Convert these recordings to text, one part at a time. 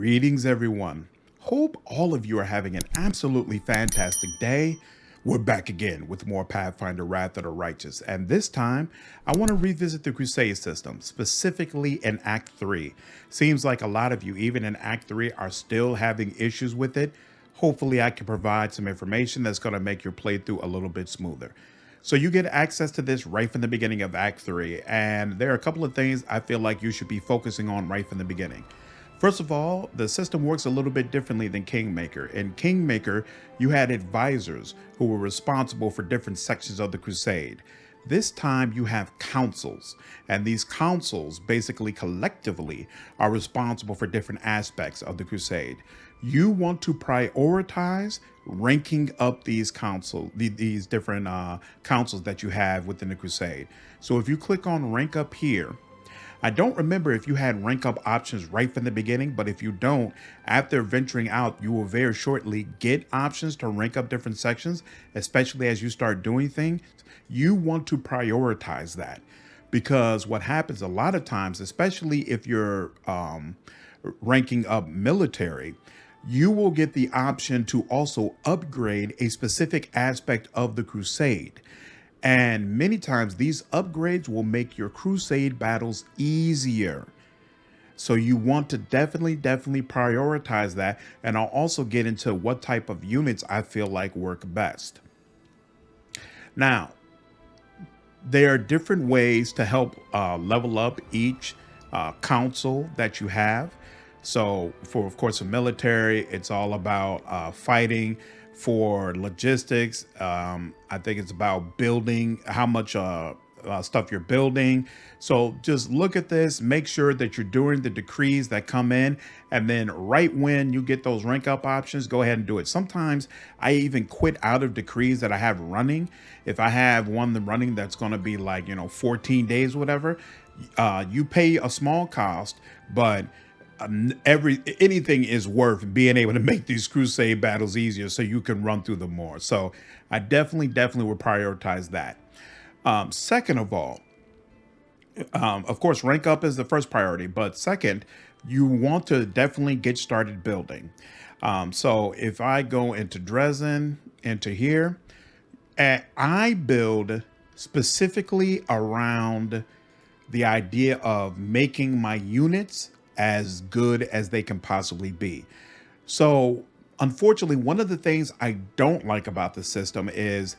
Greetings, everyone. Hope all of you are having an absolutely fantastic day. We're back again with more Pathfinder Wrath of the Righteous, and this time I want to revisit the Crusade system, specifically in Act 3. Seems like a lot of you, even in Act 3, are still having issues with it. Hopefully I can provide some information that's going to make your playthrough a little bit smoother. So you get access to this right from the beginning of Act 3, and there are a couple of things I feel like you should be focusing on right from the beginning. First of all, the system works a little bit differently than Kingmaker. In Kingmaker, you had advisors who were responsible for different sections of the Crusade. This time you have councils, and these councils basically collectively are responsible for different aspects of the Crusade. You want to prioritize ranking up these these different councils that you have within the Crusade. So if you click on rank up here, I don't remember if you had rank up options right from the beginning, but if you don't, after venturing out, you will very shortly get options to rank up different sections, especially as you start doing things. You want to prioritize that, because what happens a lot of times, especially if you're ranking up military, you will get the option to also upgrade a specific aspect of the Crusade. And many times these upgrades will make your Crusade battles easier. So you want to definitely prioritize that. And I'll also get into what type of units I feel like work best. Now, there are different ways to help level up each council that you have. So for, of course, the military, it's all about fighting. For logistics, I think it's about building, how much stuff you're building. So just look at this, make sure that you're doing the decrees that come in, and then right when you get those rank up options, go ahead and do it. Sometimes I even quit out of decrees that I have running. If I have one running that's going to be like, 14 days, whatever, you pay a small cost, but anything is worth being able to make these Crusade battles easier so you can run through them more. So I definitely would prioritize that. Second of all, of course, rank up is the first priority, but second, you want to definitely get started building. So if I go into Drezen, into here, I build specifically around the idea of making my units as good as they can possibly be. So unfortunately, one of the things I don't like about the system is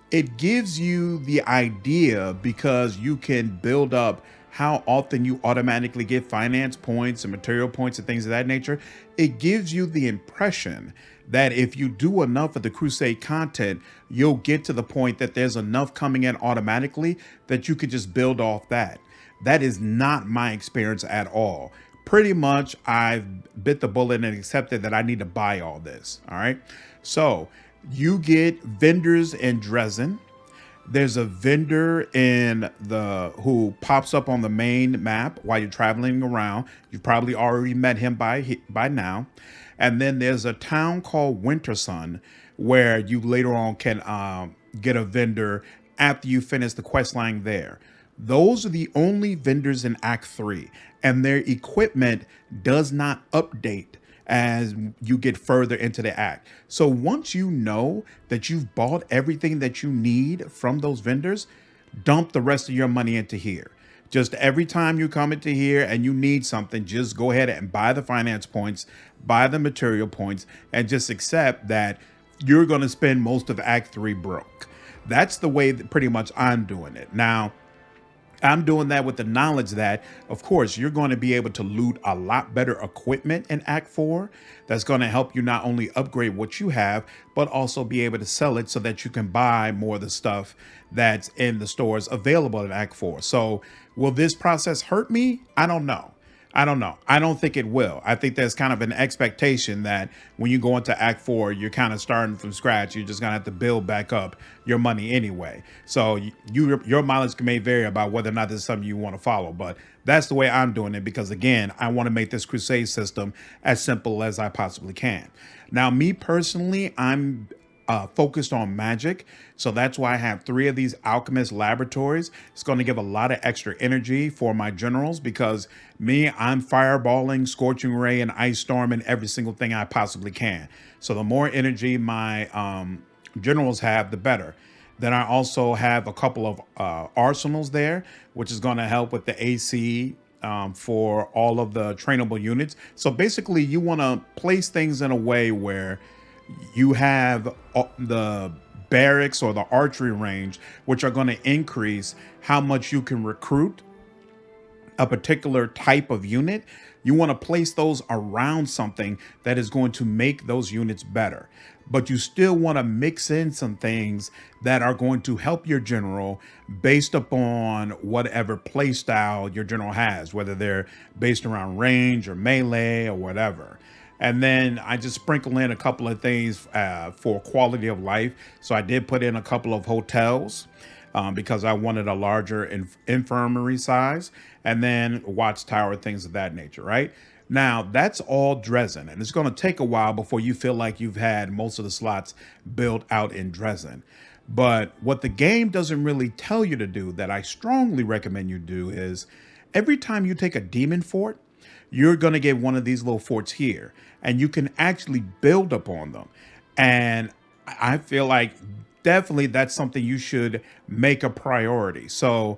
it gives you the idea, because you can build up how often you automatically get finance points and material points and things of that nature. It gives you the impression that if you do enough of the Crusade content, you'll get to the point that there's enough coming in automatically that you could just build off that. That is not my experience at all. Pretty much I've bit the bullet and accepted that I need to buy all this. All right. So you get vendors in Drezen. There's a vendor in who pops up on the main map while you're traveling around. You've probably already met him by now. And then there's a town called Wintersun where you later on can get a vendor after you finish the quest line there. Those are the only vendors in Act 3, and their equipment does not update as you get further into the act. So once you know that you've bought everything that you need from those vendors, dump the rest of your money into here. Just every time you come into here and you need something, just go ahead and buy the finance points, buy the material points, and just accept that you're going to spend most of Act 3 broke. That's the way that pretty much I'm doing it. Now, I'm doing that with the knowledge that, of course, you're going to be able to loot a lot better equipment in Act 4. That's going to help you not only upgrade what you have, but also be able to sell it so that you can buy more of the stuff that's in the stores available in Act 4. So will this process hurt me? I don't know. I don't think it will. I think there's kind of an expectation that when you go into Act 4, you're kind of starting from scratch. You're just going to have to build back up your money anyway. So your mileage may vary about whether or not this is something you want to follow. But that's the way I'm doing it, because, again, I want to make this Crusade system as simple as I possibly can. Now, me personally, I'm focused on magic. So that's why I have 3 of these alchemist laboratories. It's going to give a lot of extra energy for my generals because I'm fireballing, scorching ray, and ice storming every single thing I possibly can. So the more energy my generals have, the better. Then I also have a couple of arsenals there, which is going to help with the AC for all of the trainable units. So basically, you want to place things in a way where you have the barracks or the archery range, which are going to increase how much you can recruit a particular type of unit. You want to place those around something that is going to make those units better. But you still want to mix in some things that are going to help your general based upon whatever play style your general has, whether they're based around range or melee or whatever. And then I just sprinkle in a couple of things for quality of life. So I did put in a couple of hotels because I wanted a larger infirmary size, and then watchtower, things of that nature, right? Now, that's all Drezen, and it's going to take a while before you feel like you've had most of the slots built out in Drezen. But what the game doesn't really tell you to do, that I strongly recommend you do, is every time you take a demon fort, you're going to get one of these little forts here, and you can actually build upon them. And I feel like definitely that's something you should make a priority. So,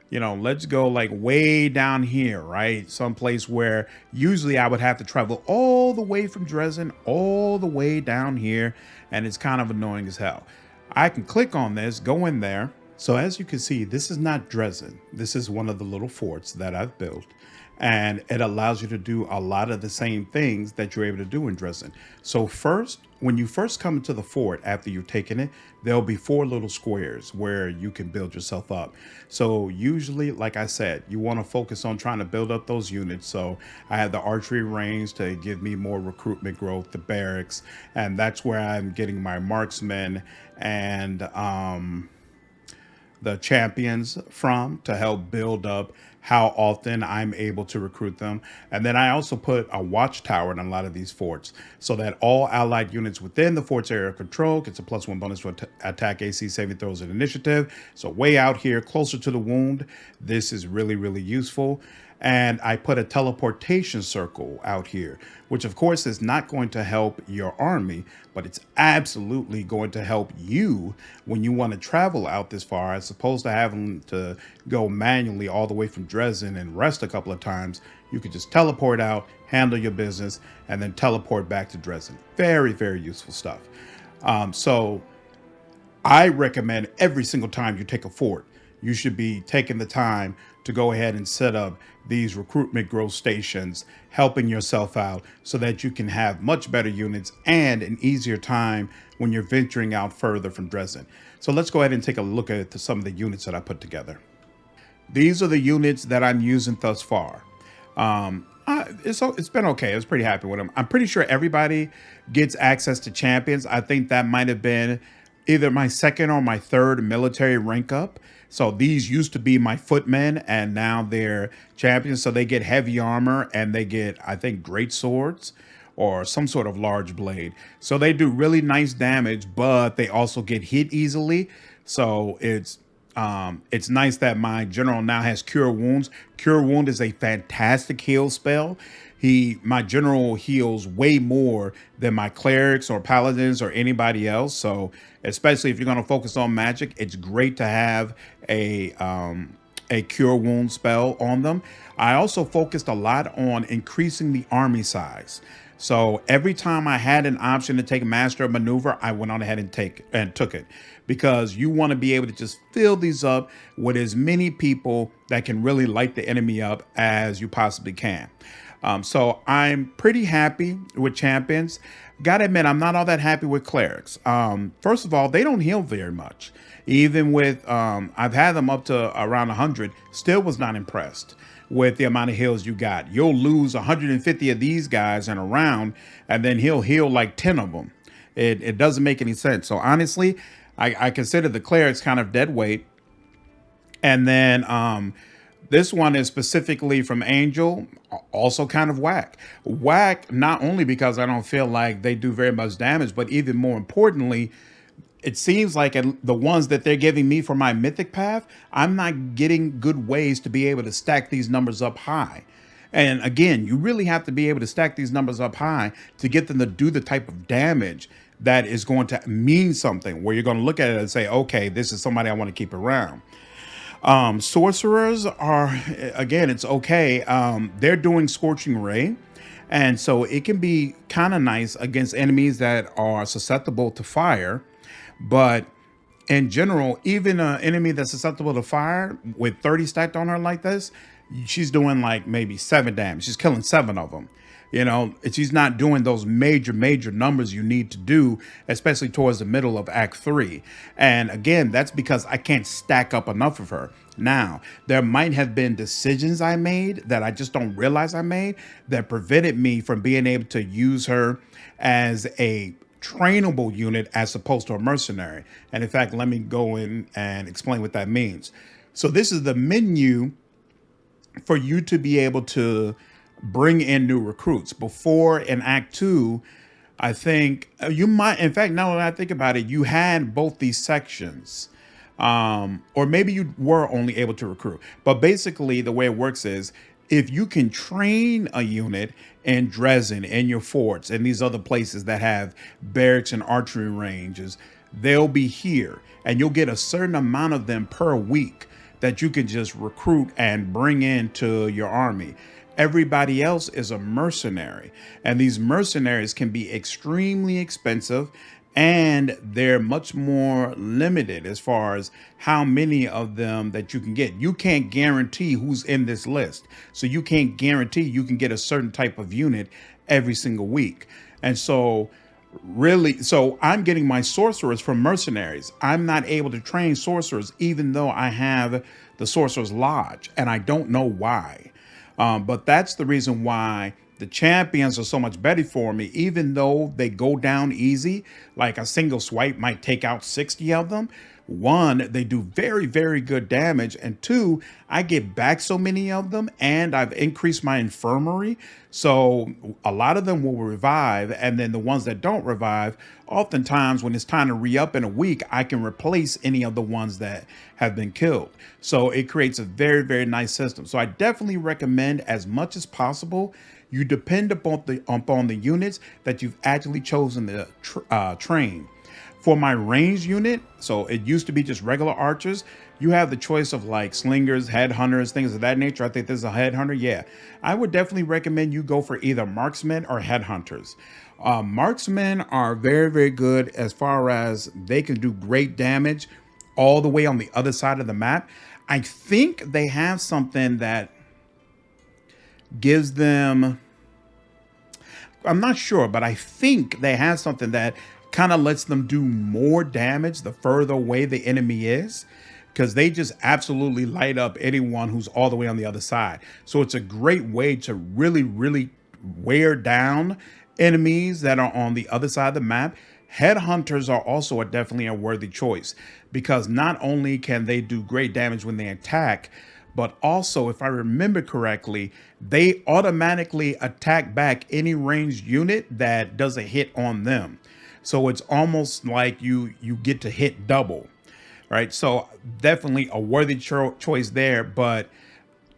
let's go like way down here, right? Someplace where usually I would have to travel all the way from Drezen all the way down here, and it's kind of annoying as hell. I can click on this, go in there. So as you can see, this is not Drezen. This is one of the little forts that I've built. And it allows you to do a lot of the same things that you're able to do in Drezen. So first, when you first come into the fort after you've taken it, there'll be 4 little squares where you can build yourself up. So usually, like I said, you want to focus on trying to build up those units. So I have the archery range to give me more recruitment growth, the barracks, and that's where I'm getting my marksmen and the champions from to help build up how often I'm able to recruit them. And then I also put a watchtower in a lot of these forts so that all allied units within the fort's area of control gets a +1 bonus for attack, AC, saving throws, and initiative. So way out here, closer to the wound, this is really, really useful. And I put a teleportation circle out here, which of course is not going to help your army, but it's absolutely going to help you when you want to travel out this far, as opposed to having to go manually all the way from Drezen and rest a couple of times. You could just teleport out, handle your business, and then teleport back to Drezen. Very, very useful stuff. So I recommend every single time you take a fort, you should be taking the time to go ahead and set up these recruitment growth stations, helping yourself out so that you can have much better units and an easier time when you're venturing out further from Drezen. So let's go ahead and take a look at some of the units that I put together. These are the units that I'm using thus far. It's been okay. I was pretty happy with them. I'm pretty sure everybody gets access to champions. I think that might have been either my 2nd or my 3rd military rank up. So these used to be my footmen, and now they're champions. So they get heavy armor, and they get, I think, great swords or some sort of large blade. So they do really nice damage, but they also get hit easily. So it's nice that my general now has Cure Wounds. Cure Wound is a fantastic heal spell. My general heals way more than my clerics or paladins or anybody else. So especially if you're going to focus on magic, it's great to have a Cure Wound spell on them. I also focused a lot on increasing the army size. So every time I had an option to take Master of Maneuver, I went on ahead and took it, because you want to be able to just fill these up with as many people that can really light the enemy up as you possibly can. So I'm pretty happy with champions. Gotta admit, I'm not all that happy with clerics. First of all, they don't heal very much. Even with, I've had them up to around 100, still was not impressed with the amount of heals you got. You'll lose 150 of these guys in a round, and then he'll heal like 10 of them. It doesn't make any sense. So honestly, I consider the clerics kind of dead weight. And then this one is specifically from Angel, also kind of whack. Whack, not only because I don't feel like they do very much damage, but even more importantly, it seems like the ones that they're giving me for my mythic path, I'm not getting good ways to be able to stack these numbers up high. And again, you really have to be able to stack these numbers up high to get them to do the type of damage that is going to mean something, where you're going to look at it and say, okay, this is somebody I want to keep around. Sorcerers are, again, it's okay. They're doing Scorching Ray. And so it can be kind of nice against enemies that are susceptible to fire. But in general, even an enemy that's susceptible to fire with 30 stacked on her like this, she's doing like maybe 7 damage. She's killing 7 of them. You know, she's not doing those major numbers you need to do, especially towards the middle of Act 3. And again, that's because I can't stack up enough of her. Now, there might have been decisions I made that I just don't realize I made that prevented me from being able to use her as a trainable unit as opposed to a mercenary. And in fact, let me go in and explain what that means. So this is the menu for you to be able to bring in new recruits. Before in Act 2, I think you might, in fact, now that I think about it, you had both these sections. Or maybe you were only able to recruit. But basically, the way it works is if you can train a unit in Drezen, in your forts, and these other places that have barracks and archery ranges, they'll be here. And you'll get a certain amount of them per week that you can just recruit and bring into your army. Everybody else is a mercenary, and these mercenaries can be extremely expensive, and they're much more limited as far as how many of them that you can get. You can't guarantee who's in this list, so you can't guarantee you can get a certain type of unit every single week. And so really, so I'm getting my sorcerers from mercenaries. I'm not able to train sorcerers even though I have the Sorcerer's Lodge, and I don't know why. But that's the reason why the champions are so much better for me, even though they go down easy. Like a single swipe might take out 60 of them. 1, they do very good damage. And 2, I get back so many of them, and I've increased my infirmary. So a lot of them will revive. And then the ones that don't revive, oftentimes when it's time to re-up in a week, I can replace any of the ones that have been killed. So it creates a very nice system. So I definitely recommend, as much as possible, you depend upon the units that you've actually chosen to train. For my ranged unit, so it used to be just regular archers, you have the choice of like slingers, headhunters, things of that nature. I think this is a headhunter. Yeah, I would definitely recommend you go for either marksmen or headhunters. Marksmen are very good as far as they can do great damage all the way on the other side of the map. I think they have something that gives them, I'm not sure, but I think they have something that kind of lets them do more damage the further away the enemy is, because they just absolutely light up anyone who's all the way on the other side. So it's a great way to really wear down enemies that are on the other side of the map. Headhunters are also definitely a worthy choice, because not only can they do great damage when they attack, but also, if I remember correctly, they automatically attack back any ranged unit that does a hit on them. So it's almost like you get to hit double, right? So definitely a worthy choice there, but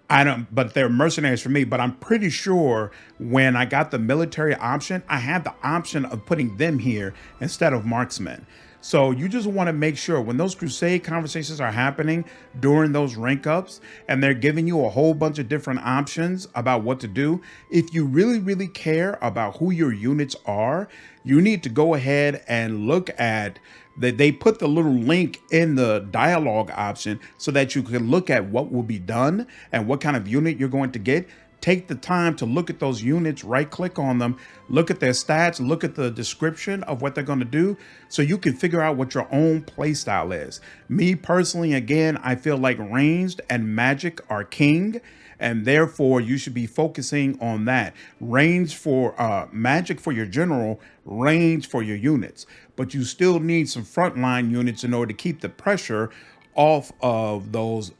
they're mercenaries for me. But I'm pretty sure when I got the military option, I had the option of putting them here instead of marksmen. So you just want to make sure when those Crusade conversations are happening during those rank ups and they're giving you a whole bunch of different options about what to do, if you really care about who your units are, you need to go ahead and look at that. They put the little link in the dialogue option so that you can look at what will be done and what kind of unit you're going to get. Take the time to look at those units, right click on them, look at their stats, look at the description of what they're going to do, so you can figure out what your own play style is. Me personally, again, I feel like ranged and magic are king, and therefore you should be focusing on that. Range for magic for your general, range for your units, but you still need some frontline units in order to keep the pressure off of those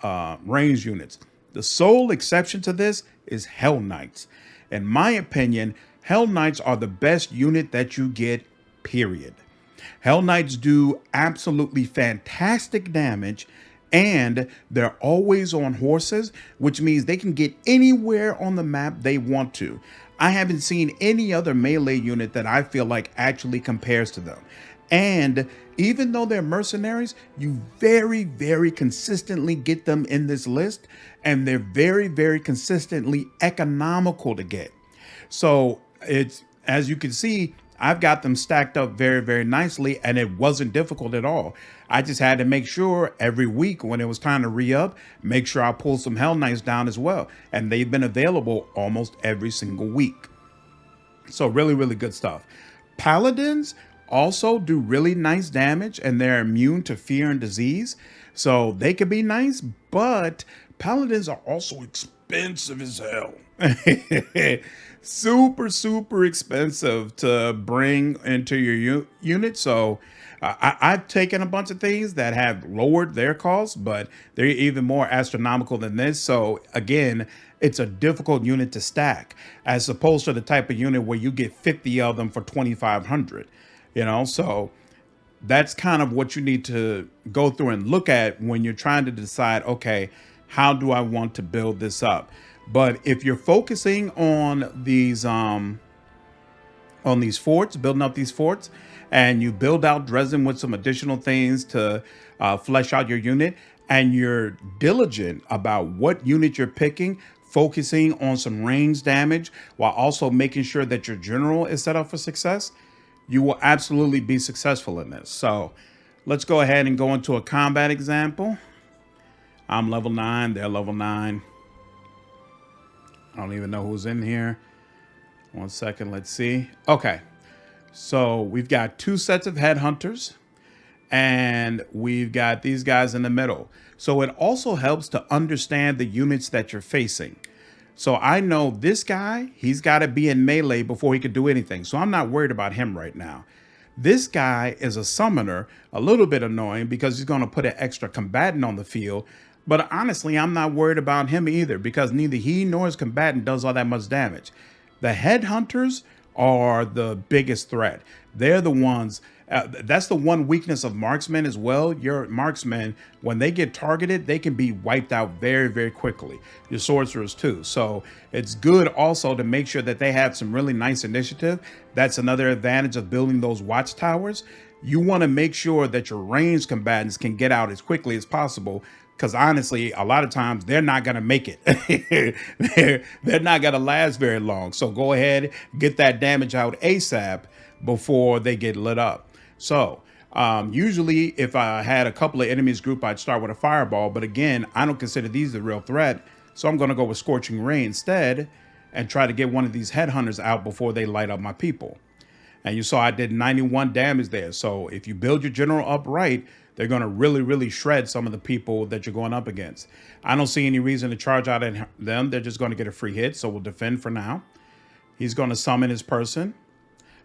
ranged units. The sole exception to this is Hell Knights. In my opinion, Hell Knights are the best unit that you get, period. Hell Knights do absolutely fantastic damage, and they're always on horses, which means they can get anywhere on the map they want to. I haven't seen any other melee unit that I feel like actually compares to them. And even though they're mercenaries, you very, very consistently get them in this list, and they're very, very consistently economical to get. So it's, as you can see, I've got them stacked up very, very nicely, and it wasn't difficult at all. I just had to make sure every week when it was time to re-up, make sure I pull some Hell Knights down as well. And they've been available almost every single week. So really, really good stuff. Paladins also do really nice damage, and they're immune to fear and disease. So they could be nice, but Paladins are also expensive as hell. Super, super expensive to bring into your unit. So I've taken a bunch of things that have lowered their costs, but they're even more astronomical than this. So again, it's a difficult unit to stack, as opposed to the type of unit where you get 50 of them for 2,500. You know, so that's kind of what you need to go through and look at when you're trying to decide, okay, how do I want to build this up? But if you're focusing on these forts, building up these forts, and you build out Drezen with some additional things to flesh out your unit, and you're diligent about what unit you're picking, focusing on some range damage while also making sure that your general is set up for success, you will absolutely be successful in this. So let's go ahead and go into a combat example. I'm level 9, they're level 9. I don't even know who's in here. 1 second, let's see. Okay, so we've got 2 sets of headhunters, and we've got these guys in the middle. So it also helps to understand the units that you're facing. So I know this guy, he's got to be in melee before he could do anything. So I'm not worried about him right now. This guy is a summoner, a little bit annoying because he's going to put an extra combatant on the field. But honestly, I'm not worried about him either, because neither he nor his combatant does all that much damage. The headhunters are the biggest threat. They're the ones, that's the one weakness of marksmen as well. Your marksmen, when they get targeted, they can be wiped out very, very quickly. Your sorcerers too. So it's good also to make sure that they have some really nice initiative. That's another advantage of building those watchtowers. You want to make sure that your ranged combatants can get out as quickly as possible, because honestly, a lot of times they're not going to make it. they're not going to last very long. So go ahead, get that damage out ASAP before they get lit up. So usually if I had a couple of enemies group, I'd start with a fireball. But again, I don't consider these the real threat. So I'm going to go with Scorching Ray instead and try to get one of these headhunters out before they light up my people. And you saw I did 91 damage there. So if you build your general up right, they're going to really, really shred some of the people that you're going up against. I don't see any reason to charge out at them. They're just going to get a free hit. So we'll defend for now. He's going to summon his person.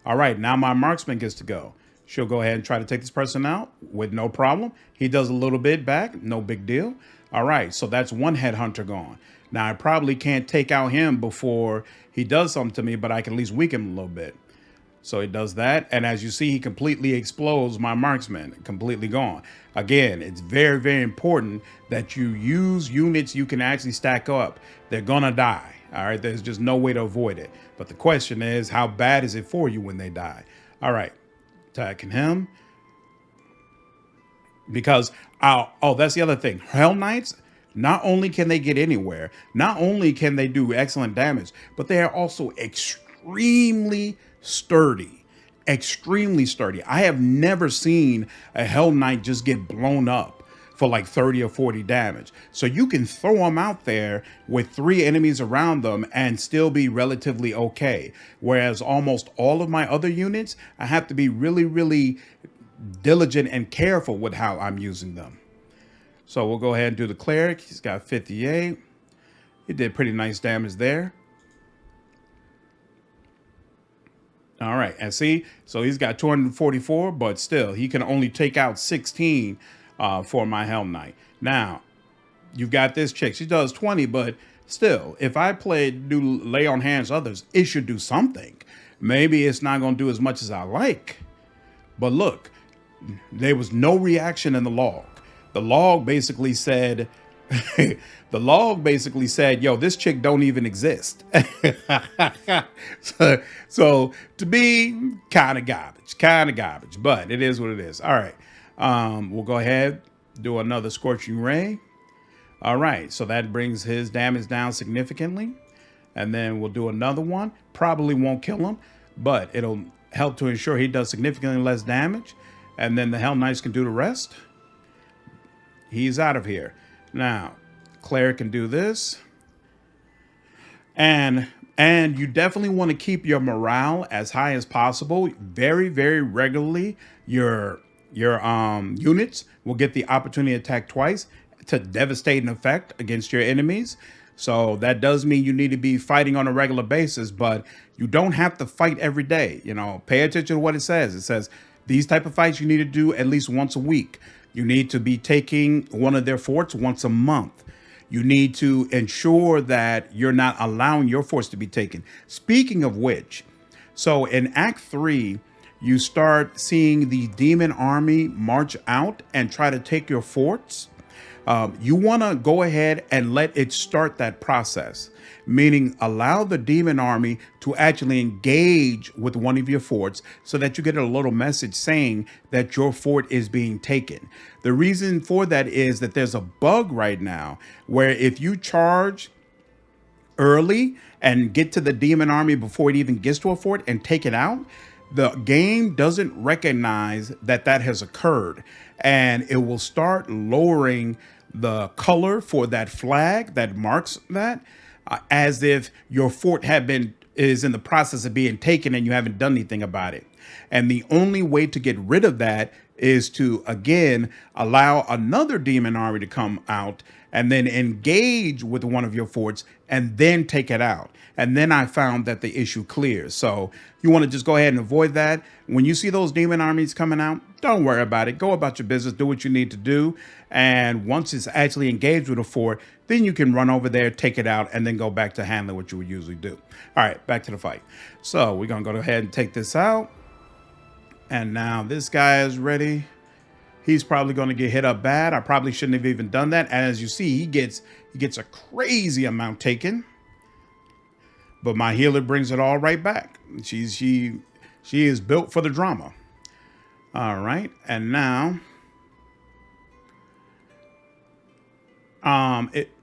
All right, now my marksman gets to go. She'll go ahead and try to take this person out with no problem. He does a little bit back, no big deal. All right, so that's one headhunter gone. Now I probably can't take out him before he does something to me, but I can at least weaken him a little bit. So he does that. And as you see, he completely explodes my marksman, completely gone. Again, it's very, very important that you use units you can actually stack up. They're going to die. All right. There's just no way to avoid it. But the question is, how bad is it for you when they die? All right. Attacking him. Because, that's the other thing. Hell Knights, not only can they get anywhere, not only can they do excellent damage, but they are also extremely sturdy. I have never seen a Hell Knight just get blown up for like 30 or 40 damage. So you can throw them out there with 3 enemies around them and still be relatively okay. Whereas almost all of my other units, I have to be really, really diligent and careful with how I'm using them. So we'll go ahead and do the cleric. He's got 58. He did pretty nice damage there. All right, and see, so he's got 244, but still, he can only take out 16 for my Hell Knight. Now, you've got this chick. She does 20, but still, if I do lay on hands others, it should do something. Maybe it's not going to do as much as I like, But look, there was no reaction in the log. The log basically said, yo, this chick don't even exist. so to be kind of garbage, but it is what it is. All right. We'll go ahead, do another Scorching Ray. All right. So that brings his damage down significantly. And then we'll do another one. Probably won't kill him, but it'll help to ensure he does significantly less damage. And then the Hell Knights can do the rest. He's out of here. Now, Cleric can do this. And you definitely want to keep your morale as high as possible. Very, very regularly, your units will get the opportunity to attack twice to devastate an effect against your enemies. So that does mean you need to be fighting on a regular basis, but you don't have to fight every day. You know, pay attention to what it says. It says these type of fights you need to do at least once a week. You need to be taking one of their forts once a month. You need to ensure that you're not allowing your forts to be taken. Speaking of which, so in Act 3, you start seeing the demon army march out and try to take your forts. You want to go ahead and let it start that process, meaning allow the demon army to actually engage with one of your forts so that you get a little message saying that your fort is being taken. The reason for that is that there's a bug right now where if you charge early and get to the demon army before it even gets to a fort and take it out, the game doesn't recognize that that has occurred, and it will start lowering the color for that flag that marks that, as if your fort is in the process of being taken and you haven't done anything about it. And the only way to get rid of that is to, again, allow another demon army to come out and then engage with one of your forts and then take it out. And then I found that the issue clears. So you want to just go ahead and avoid that. When you see those demon armies coming out, don't worry about it. Go about your business, do what you need to do. And once it's actually engaged with a fort, then you can run over there, take it out, and then go back to handling what you would usually do. All right, back to the fight. So we're going to go ahead and take this out. And now this guy is ready. He's probably going to get hit up bad. I probably shouldn't have even done that. As you see, he gets a crazy amount taken. But my healer brings it all right back. She is built for the drama. All right, and now,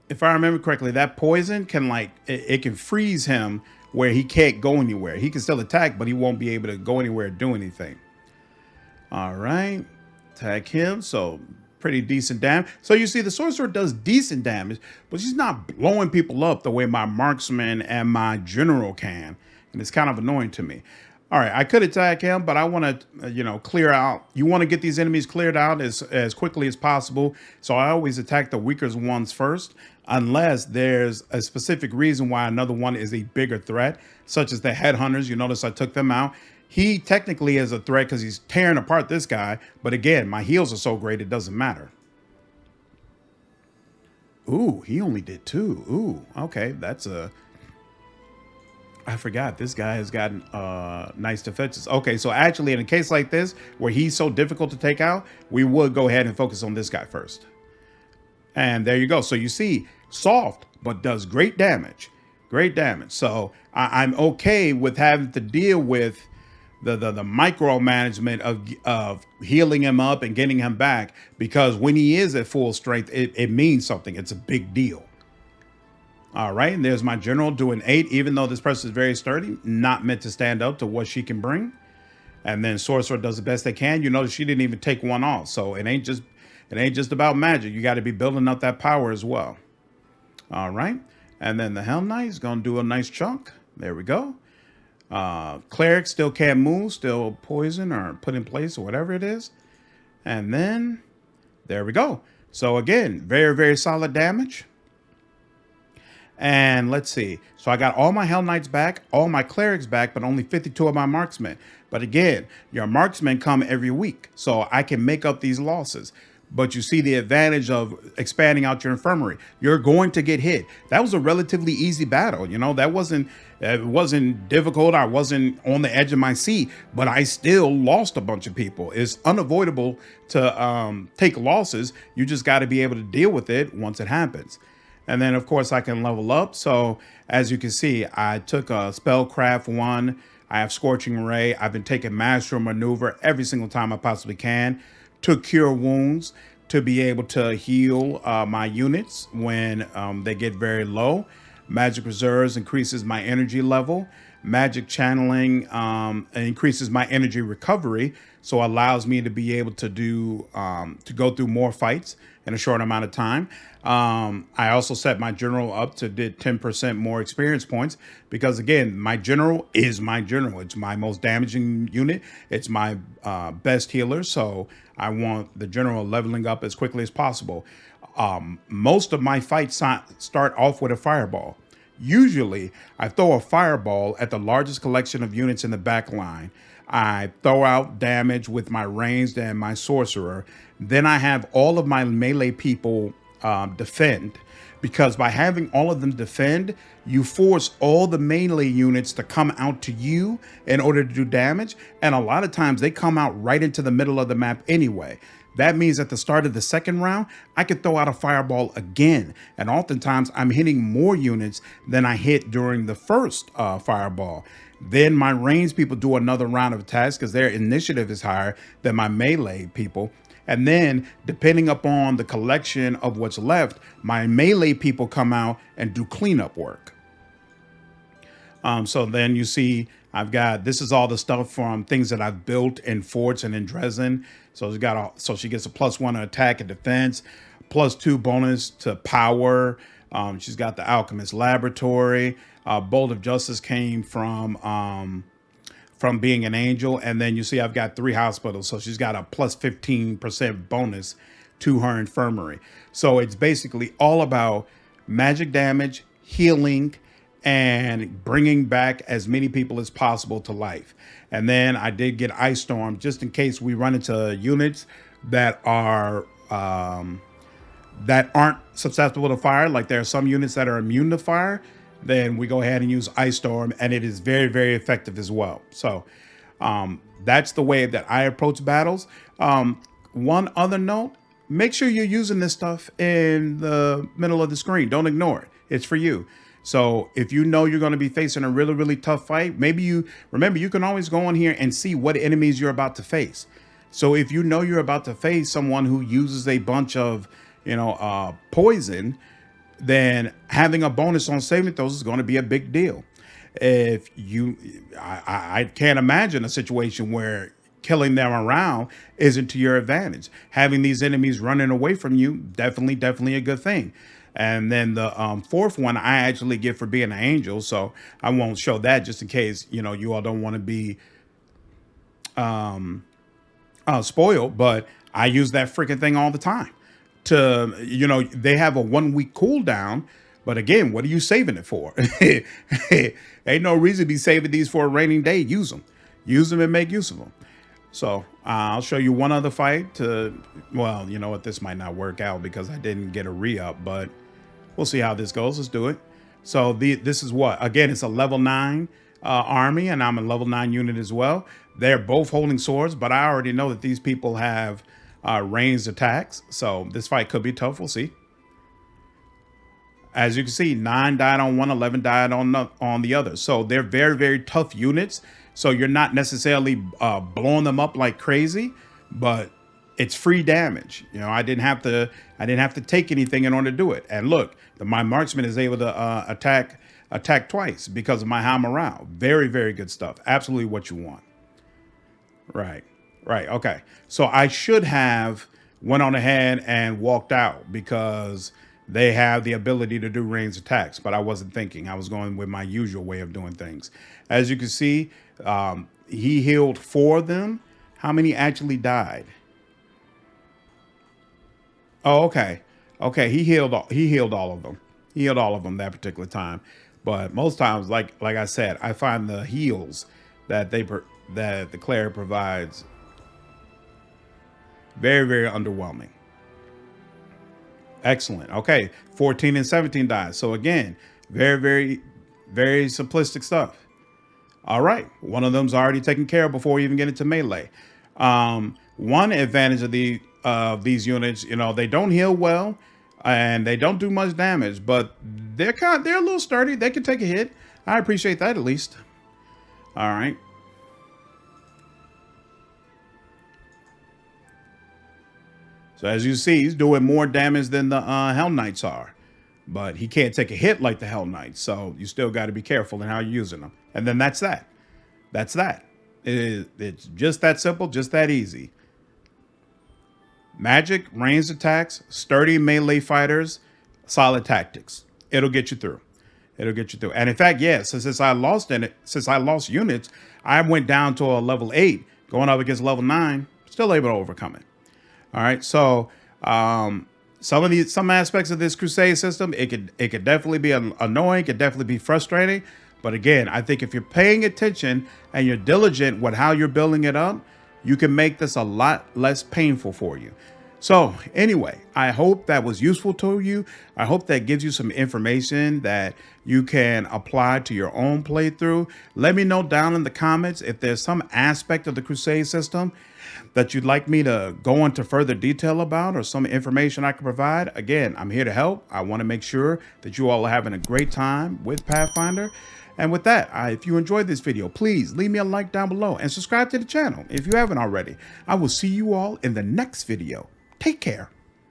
if I remember correctly, that poison can it can freeze him where he can't go anywhere. He can still attack, but he won't be able to go anywhere or do anything. All right, attack him. So pretty decent damage. So you see the sorcerer does decent damage, but she's not blowing people up the way my marksman and my general can. And it's kind of annoying to me. All right, I could attack him, but I want to, clear out. You want to get these enemies cleared out as quickly as possible. So I always attack the weaker ones first, unless there's a specific reason why another one is a bigger threat, such as the headhunters. You notice I took them out. He technically is a threat because he's tearing apart this guy. But again, my heals are so great, it doesn't matter. Ooh, he only did 2. Ooh, okay, that's a... I forgot this guy has gotten nice defenses. Okay, so actually in a case like this where he's so difficult to take out, we would go ahead and focus on this guy first. And there you go. So you see, soft, but does great damage. Great damage. So I'm okay with having to deal with the micromanagement of healing him up and getting him back, because when he is at full strength, it means something. It's a big deal. All right, and there's my general doing 8, even though this person is very sturdy, not meant to stand up to what she can bring. And then sorcerer does the best they can. You notice she didn't even take one off, so it ain't just about magic. You got to be building up that power as well. All right, and then the Hell Knight is gonna do a nice chunk. There we go. Cleric still can't move, still poison or put in place or whatever it is. And then there we go. So again, very, very solid damage. And let's see. So I got all my Hell Knights back, all my clerics back, but only 52 of my marksmen. But again, your marksmen come every week, so I can make up these losses. but you see the advantage of expanding out your infirmary. You're going to get hit. That was a relatively easy battle. You know, that wasn't, it wasn't difficult. I wasn't on the edge of my seat, but I still lost a bunch of people. It's unavoidable to take losses. You just got to be able to deal with it once it happens. And then, of course, I can level up. So as you can see, I took a Spellcraft 1. I have Scorching Ray. I've been taking Master Maneuver every single time I possibly can. Took Cure Wounds to be able to heal my units when they get very low. Magic Reserves increases my energy level. Magic Channeling increases my energy recovery, so allows me to be able to do to go through more fights in a short amount of time. I also set my general up to get 10% more experience points because, again, my general is my general. It's my most damaging unit. It's my best healer, so I want the general leveling up as quickly as possible. Most of my fights start off with a fireball. Usually, I throw a fireball at the largest collection of units in the back line. I throw out damage with my ranged and my sorcerer. Then I have all of my melee people defend, because by having all of them defend, you force all the melee units to come out to you in order to do damage. And a lot of times they come out right into the middle of the map anyway. That means at the start of the second round, I could throw out a fireball again. And oftentimes I'm hitting more units than I hit during the first fireball. Then my ranged people do another round of attacks because their initiative is higher than my melee people. And then, depending upon the collection of what's left, my melee people come out and do cleanup work. So then you see, I've got, this is all the stuff from things that I've built in forts and in Drezen. So so she gets a +1 attack and defense, +2 bonus to power. She's got the Alchemist Laboratory. Bolt of Justice came from being an angel. And then you see I've got 3 hospitals. So she's got a +15% bonus to her infirmary. So it's basically all about magic damage, healing, and bringing back as many people as possible to life. And then I did get Ice Storm just in case we run into units that are that aren't susceptible to fire. Like there are some units that are immune to fire. Then we go ahead and use Ice Storm, and it is very, very effective as well. So that's the way that I approach battles. One other note, make sure you're using this stuff in the middle of the screen. Don't ignore it. It's for you. So if you know you're going to be facing a really, really tough fight, maybe you can always go on here and see what enemies you're about to face. So if you know you're about to face someone who uses a bunch of, poison, then having a bonus on saving throws is going to be a big deal. If I can't imagine a situation where killing them around isn't to your advantage. Having these enemies running away from you, definitely a good thing. And then the fourth one I actually get for being an angel, so I won't show that just in case you all don't want to be spoiled. But I use that freaking thing all the time. They have a 1 week cooldown, but again, what are you saving it for? Ain't no reason to be saving these for a raining day. Use them and make use of them. So I'll show you one other fight. Well, you know what? This might not work out because I didn't get a re-up, but we'll see how this goes. Let's do it. So this is what? Again, it's a level 9 army, and I'm a level 9 unit as well. They're both holding swords, but I already know that these people have ranged attacks. So this fight could be tough. We'll see. As you can see, 9 died on one, 11 died on the other. So they're very, very tough units. So you're not necessarily blowing them up like crazy, but it's free damage. I didn't have to take anything in order to do it. And look, my marksman is able to attack twice because of my high morale. Very, very good stuff. Absolutely what you want. Right. Okay. So I should have went on ahead and walked out because they have the ability to do ranged attacks, but I wasn't thinking. I was going with my usual way of doing things. As you can see, he healed 4 of them. How many actually died? Oh, okay. He healed all of them. He healed all of them that particular time. But most times, like I said, I find the heals that that the cleric provides very, very underwhelming. Excellent. Okay, 14 and 17 dies. So again, very, very, very simplistic stuff. All right, one of them's already taken care of before we even get into melee. One advantage of these units, you know, they don't heal well and they don't do much damage, but they're a little sturdy. They can take a hit. I appreciate that at least. All right. So as you see, he's doing more damage than the Hell Knights are, but he can't take a hit like the Hell Knights. So you still got to be careful in how you're using them. And then that's that. That's that. It's just that simple, just that easy. Magic, ranged attacks, sturdy melee fighters, solid tactics. It'll get you through. It'll get you through. And in fact, yes, since I lost units, I went down to a level 8, going up against level 9, still able to overcome it. All right, so some aspects of this Crusade system, it could definitely be annoying, it could definitely be frustrating. But again, I think if you're paying attention and you're diligent with how you're building it up, you can make this a lot less painful for you. So anyway, I hope that was useful to you. I hope that gives you some information that you can apply to your own playthrough. Let me know down in the comments if there's some aspect of the Crusade system that you'd like me to go into further detail about, or some information I can provide. Again, I'm here to help. I want to make sure that you all are having a great time with Pathfinder. And with that, if you enjoyed this video, please leave me a like down below and subscribe to the channel if you haven't already. I will see you all in the next video. Take care.